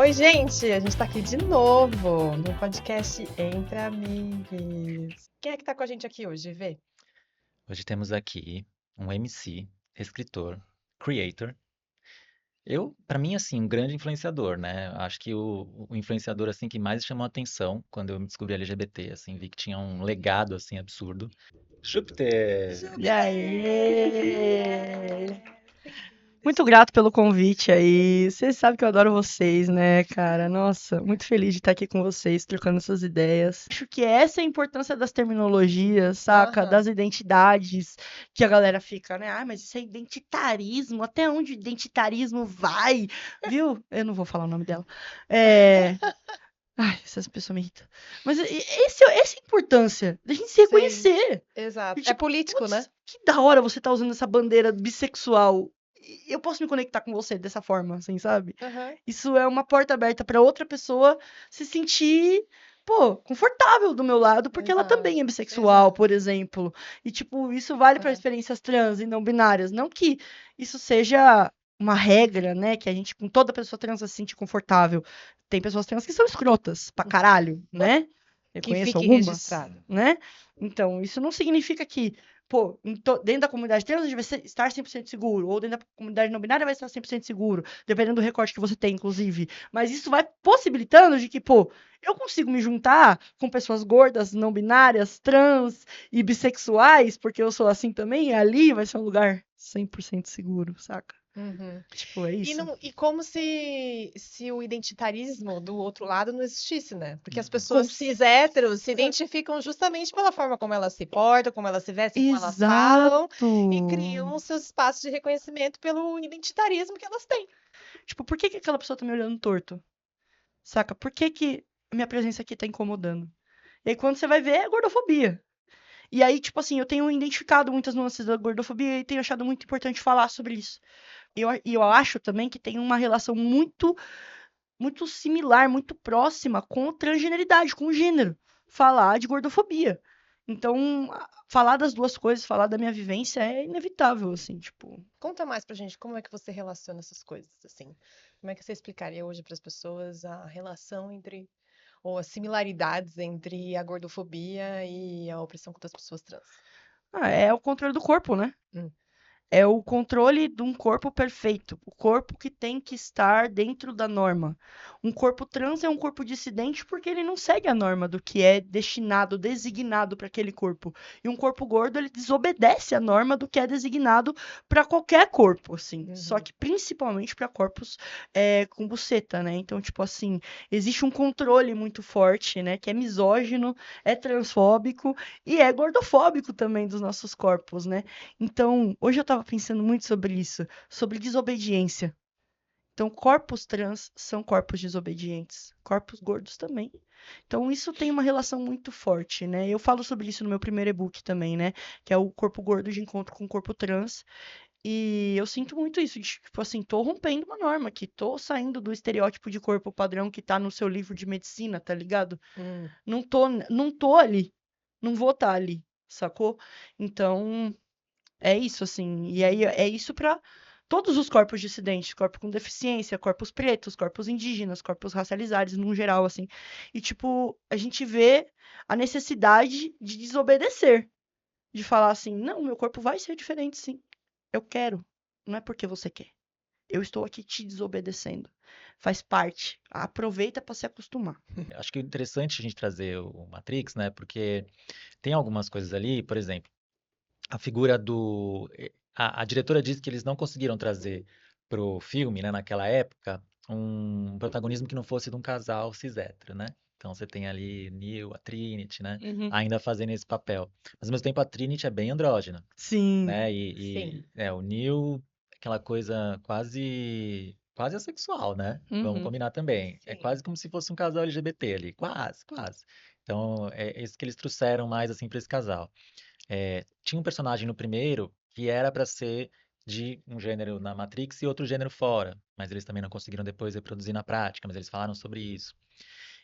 Oi, gente! A gente tá aqui de novo no podcast Entre Amigos. Quem é que tá com a gente aqui hoje, Vê? Hoje temos aqui um MC, escritor, creator. Para mim, assim, um grande influenciador, né? Acho que o influenciador, assim, que mais chamou a atenção quando eu me descobri LGBT, assim, vi que tinha um legado, assim, absurdo. Júpiter! E aí? Muito grato pelo convite aí. Vocês sabem que eu adoro vocês, né, cara? Nossa, muito feliz de estar aqui com vocês, trocando essas ideias. Acho que essa é a importância das terminologias, saca? Aham. Das identidades, que a galera fica, né? Ah, mas isso é identitarismo. Até onde o identitarismo vai? Viu? Eu não vou falar o nome dela. É. Ai, essas pessoas me irritam. Mas essa é a importância da gente se Sim, reconhecer. exato. E É tipo, político, né? putz, que da hora você tá usando essa bandeira bissexual. E eu posso me conectar com você dessa forma, assim, sabe? Aham. Isso é uma porta aberta pra outra pessoa se sentir, pô, confortável do meu lado, porque ela Exato, também é bissexual, exato. por exemplo. E, tipo, isso vale pra É. experiências trans e não binárias. Não que isso seja uma regra, né? Que a gente, com toda pessoa trans, se sente confortável. Tem pessoas trans que são escrotas pra caralho, né? Eu Que conheço fique algumas, registrado. né? Então, isso não significa que, pô, dentro da comunidade trans a gente vai estar 100% seguro, ou dentro da comunidade não binária vai estar 100% seguro, dependendo do recorte que você tem, inclusive. Mas isso vai possibilitando de que, pô, eu consigo me juntar com pessoas gordas, não binárias, trans e bissexuais, porque eu sou assim também, e ali vai ser um lugar 100% seguro, saca? Uhum. Tipo, é E, isso. não, e como se o identitarismo do outro lado não existisse, né? Porque as Com... pessoas cis héteros se identificam justamente pela forma como elas se portam, como elas se vestem, como elas falam, Exato! e criam os seus espaços de reconhecimento pelo identitarismo que elas têm. Tipo, por que que aquela pessoa tá me olhando torto? Saca? Por que que a minha presença aqui tá incomodando? E aí, quando você vai ver, é gordofobia. E aí, tipo assim, eu tenho identificado muitas nuances da gordofobia e tenho achado muito importante falar sobre isso. E eu acho também que tem uma relação muito similar, muito próxima com transgeneridade, com o gênero. Falar de gordofobia. Então, falar das duas coisas, falar da minha vivência é inevitável, assim, tipo. Conta mais pra gente como é que você relaciona essas coisas, assim. Como é que você explicaria hoje para as pessoas a relação entre, ou as similaridades entre a gordofobia e a opressão contra as pessoas trans? É o controle do corpo, né? Hum. É o controle de um corpo perfeito, o corpo que tem que estar dentro da norma. Um corpo trans é um corpo dissidente porque ele não segue a norma do que é destinado, designado para aquele corpo. E um corpo gordo, ele desobedece a norma do que é designado para qualquer corpo, assim. Só Uhum. que principalmente para corpos com buceta, né? Então, tipo assim, existe um controle muito forte, né? Que é misógino, é transfóbico e é gordofóbico também dos nossos corpos, né? Então, hoje eu estava pensando muito sobre isso, sobre desobediência. Então, corpos trans são corpos desobedientes, corpos gordos também. Então, isso tem uma relação muito forte, né? Eu falo sobre isso no meu primeiro e-book também, né? Que é o corpo gordo de encontro com o corpo trans. E eu sinto muito isso, de, tipo assim, tô rompendo uma norma aqui, tô saindo do estereótipo de corpo padrão que tá no seu livro de medicina, tá ligado? Hum. Não tô ali, não vou estar ali, sacou? Então, é isso, assim. E aí é isso para todos os corpos dissidentes, corpo com deficiência, corpos pretos, corpos indígenas, corpos racializados, no geral, assim. E, tipo, a gente vê a necessidade de desobedecer, de falar assim, não, meu corpo vai ser diferente, sim. Eu quero. Não é porque você quer. Eu estou aqui te desobedecendo. Faz parte. Aproveita para se acostumar. Acho que é interessante a gente trazer o Matrix, né? Porque tem algumas coisas ali, por exemplo, a figura do. A diretora disse que eles não conseguiram trazer pro filme, né, naquela época, um protagonismo que não fosse de um casal cis-hétero, né? Então você tem ali Neil, a Trinity, né? Uhum. Ainda fazendo esse papel. Mas ao mesmo tempo a Trinity é bem andrógena, Sim. né? Sim. O Neil, aquela coisa quase assexual, né? Vamos Uhum. combinar também. É Sim. quase como se fosse um casal LGBT ali, quase, quase. Então é isso que eles trouxeram mais assim para esse casal. Tinha um personagem no primeiro que era para ser de um gênero na Matrix e outro gênero fora, mas eles também não conseguiram depois reproduzir na prática, mas eles falaram sobre isso.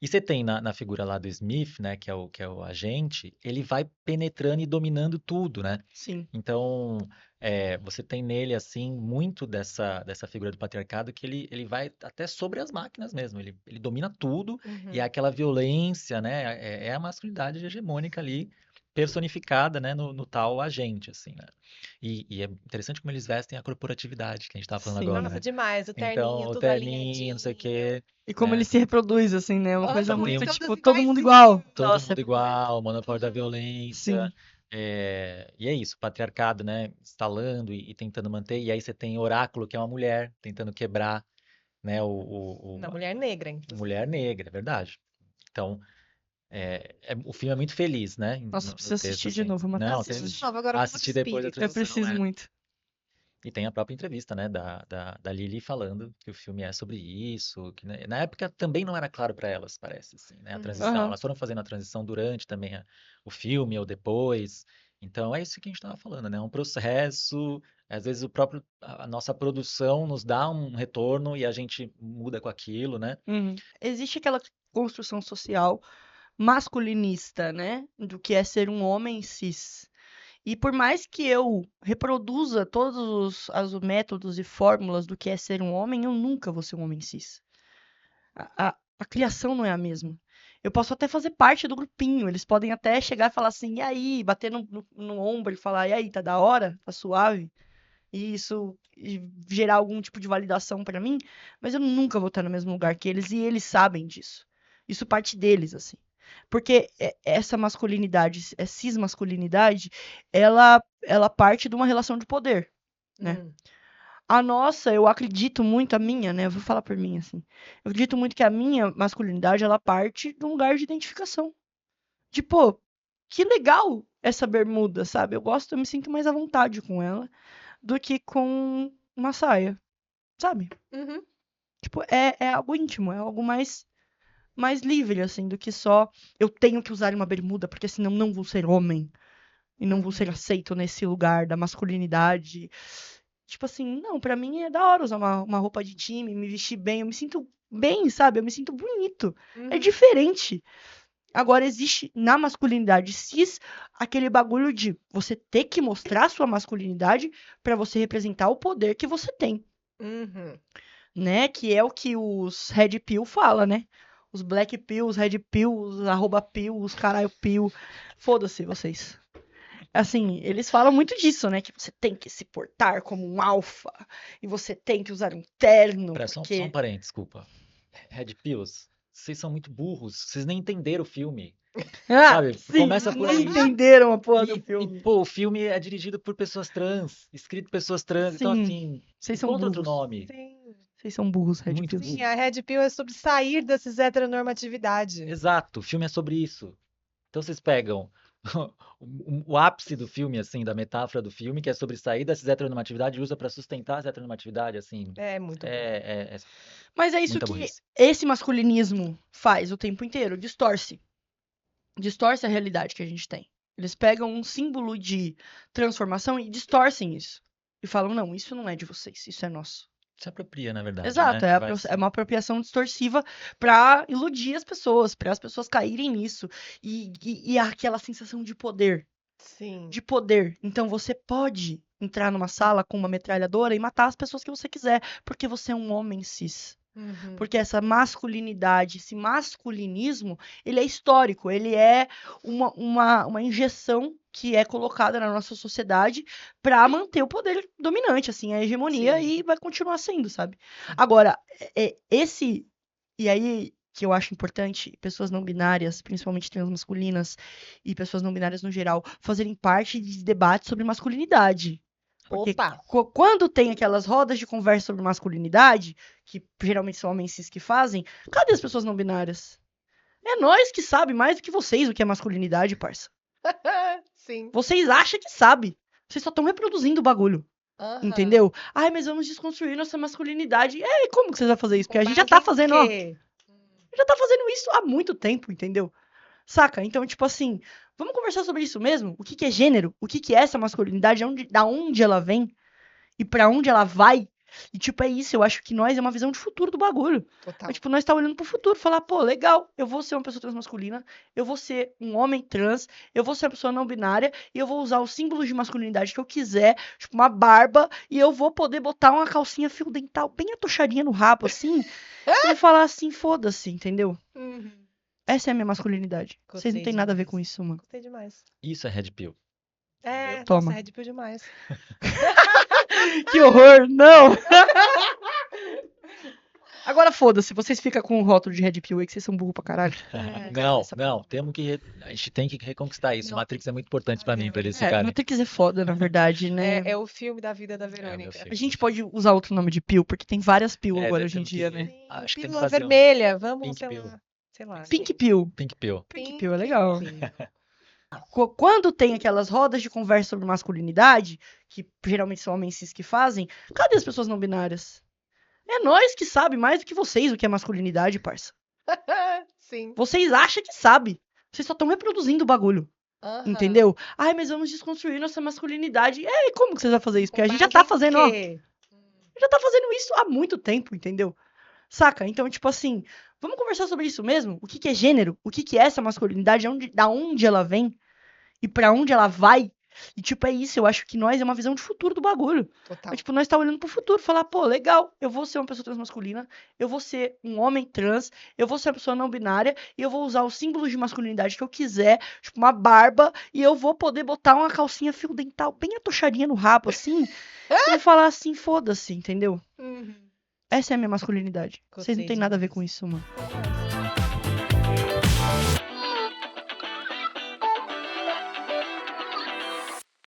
E você tem na figura lá do Smith, né, que é o agente, ele vai penetrando e dominando tudo, né? Sim. Então, você tem nele, assim, muito dessa figura do patriarcado que ele vai até sobre as máquinas mesmo. Ele domina tudo e é Uhum. aquela violência, né? É a masculinidade hegemônica ali, personificada, né, no tal agente, assim, né? E é interessante como eles vestem a corporatividade que a gente estava falando agora, Nossa, Sim. né? demais. O Então, terninho, o tudo terninho, não sei o alinhadinho. quê, E como ele né? se reproduz, assim, né? Uma coisa Aham, e muito, Tem todos tipo, todo mundo iguaizinhos. igual. todo Nossa, é mundo muito bom. igual, monopólio da Sim. violência. E é isso, patriarcado, né? Instalando e tentando manter. E aí você tem Oráculo, que é uma mulher, tentando quebrar, né? Na mulher negra, Mulher inclusive. negra, é verdade. Então, o filme é muito feliz, né? Nossa, eu No preciso texto, assistir de assim. novo, Eu Não, Matheus. assisto tem, de novo agora com outro assistir depois da Eu espírito. tradução, preciso muito. E tem a própria entrevista, né, da Lily falando que o filme é sobre isso, que na época também não era claro para elas, parece, assim, né, a Uhum. transição. Aham. Elas foram fazendo a transição durante também o filme ou depois. Então é isso que a gente estava falando, né, é um processo. Às vezes a nossa produção nos dá um retorno e a gente muda com aquilo, né? Uhum. Existe aquela construção social masculinista, né? Do que é ser um homem cis. E por mais que eu reproduza todos os métodos e fórmulas do que é ser um homem, eu nunca vou ser um homem cis. A criação não é a mesma. Eu posso até fazer parte do grupinho, eles podem até chegar e falar assim, e aí, bater no ombro e falar, e aí, tá da hora? Tá suave? E gerar algum tipo de validação pra mim, mas eu nunca vou estar no mesmo lugar que eles e eles sabem disso. Isso parte deles, assim. Porque essa masculinidade, cis-masculinidade, ela parte de uma relação de poder, né? Hum. A nossa, eu acredito muito, a minha, né? Eu vou falar por mim, assim. Eu acredito muito que a minha masculinidade, ela parte de um lugar de identificação. De, pô, que legal essa bermuda, sabe? Eu me sinto mais à vontade com ela do que com uma saia, sabe? Uhum. Tipo, é algo íntimo, é algo mais livre, assim, do que só eu tenho que usar uma bermuda, porque senão não vou ser homem e não vou ser Uhum. aceito nesse lugar da masculinidade. Tipo assim, não, pra mim é da hora usar uma roupa de time, me vestir bem, eu me sinto bem, sabe? Eu me sinto bonito. É Uhum. diferente. Agora, existe na masculinidade cis aquele bagulho de você ter que mostrar sua masculinidade pra você representar o poder que você tem, Uhum. né? Que é o que os Red Pill fala, né? Os Black Pill, os Red Pill, os arroba Pill, os caralho Pill. Foda-se vocês. Assim, eles falam muito disso, né? Que você tem que se portar como um alfa e você tem que usar um terno, Só um porque. parênteses, desculpa. Red Pills, vocês são muito burros, vocês nem entenderam o filme, Ah, sabe? sim, Começa vocês por nem aí. entenderam a porra do filme. Pô, o filme é dirigido por pessoas trans, escrito por pessoas trans, então Sim, assim, vocês são encontra outro burros. nome. Sim. Vocês são burros, Red Muito Pills. Sim, burro. a Red Pill é sobre sair dessas heteronormatividade. Exato, o filme é sobre isso. Então vocês pegam o ápice do filme, assim, da metáfora do filme, que é sobre sair dessa heteronormatividade e usa para sustentar essa heteronormatividade, assim, É muito burro. é Mas é isso muita que burrice. esse masculinismo faz o tempo inteiro, distorce. Distorce a realidade que a gente tem. Eles pegam um símbolo de transformação e distorcem isso. E falam, não, isso não é de vocês, isso é nosso. Se apropria, na verdade, Exato, né? Vai é uma apropriação distorsiva pra iludir as pessoas, para as pessoas caírem nisso. E aquela sensação de poder. Sim. De poder. Então você pode entrar numa sala com uma metralhadora e matar as pessoas que você quiser, porque você é um homem cis. Uhum. Porque essa masculinidade, esse masculinismo, ele é histórico, ele é uma injeção que é colocada na nossa sociedade para manter o poder dominante, assim, a hegemonia, Sim. e vai continuar sendo, sabe? Agora, esse. E aí que eu acho importante pessoas não binárias, principalmente transmasculinas e pessoas não binárias no geral, fazerem parte de debates sobre masculinidade. Porque Opa! quando tem aquelas rodas de conversa sobre masculinidade, que geralmente são homens cis que fazem, cadê as pessoas não binárias? É nós que sabe mais do que vocês o que é masculinidade, parça. Sim. Vocês acham que sabe. Vocês só estão reproduzindo o bagulho. Aham. Entendeu? Ai, mas vamos desconstruir nossa masculinidade. E como que vocês vão fazer isso? Porque a Com gente já base tá em fazendo, ó. quê? Já tá fazendo isso há muito tempo, entendeu? Saca? Então, tipo assim, vamos conversar sobre isso mesmo? O que é gênero? O que é essa masculinidade? Da onde ela vem? E pra onde ela vai? E, tipo, é isso. Eu acho que nós é uma visão de futuro do bagulho. Total. É, tipo, nós tá olhando pro futuro, falar, pô, legal, eu vou ser uma pessoa transmasculina, eu vou ser um homem trans, eu vou ser uma pessoa não binária, e eu vou usar os símbolos de masculinidade que eu quiser, tipo, uma barba, e eu vou poder botar uma calcinha fio dental bem atochadinha no rabo, assim, e vou falar assim, foda-se, entendeu? Uhum. Essa é a minha masculinidade. Vocês não Gostei têm nada a ver demais. com isso, mano. Gostei demais. Isso é Red Pill. É, Toma. nossa, Red Pill demais. Que horror, não! Agora foda-se, vocês ficam com o rótulo de Red Pill aí, que vocês são burro pra caralho. Não, essa não, a gente tem que reconquistar isso. Não. Matrix é muito importante pra mim, pra eles É, ficarem. Matrix é foda, na verdade, né? É o filme da vida da meu Verônica. filme. A gente pode usar outro nome de Pill, porque tem várias Pill É, agora hoje em temos dia, que- né? Sim, Acho que tem que pílula fazer um vermelha, vamos, Pink sei Pill. lá. Sei lá. Pink Pill. Pink Pill. Pink Pill é legal. Pill. Quando tem aquelas rodas de conversa sobre masculinidade, que geralmente são homens cis que fazem, cadê as pessoas não binárias? É nós que sabe mais do que vocês o que é masculinidade, parça. Sim. Vocês acham que sabe. Vocês só estão reproduzindo o bagulho, Aham. entendeu? Ai, mas vamos desconstruir nossa masculinidade. É, e como que vocês vão fazer isso? Porque a Com gente já base tá em fazendo, ó. quê? Já tá fazendo isso há muito tempo, entendeu? Saca? Então, tipo assim, vamos conversar sobre isso mesmo? O que que é gênero? O que que é essa masculinidade? Da onde ela vem? E pra onde ela vai? E, tipo, é isso. Eu acho que nós é uma visão de futuro do bagulho. Total. É, tipo, nós tá olhando pro futuro, falar, pô, legal, eu vou ser uma pessoa transmasculina, eu vou ser um homem trans, eu vou ser uma pessoa não binária, e eu vou usar os símbolos de masculinidade que eu quiser, tipo, uma barba, e eu vou poder botar uma calcinha fio dental bem atochadinha no rabo, assim, e vou falar assim, foda-se, entendeu? Uhum. Essa é a minha masculinidade. Vocês não Gostei têm nada a ver demais. com isso, mano.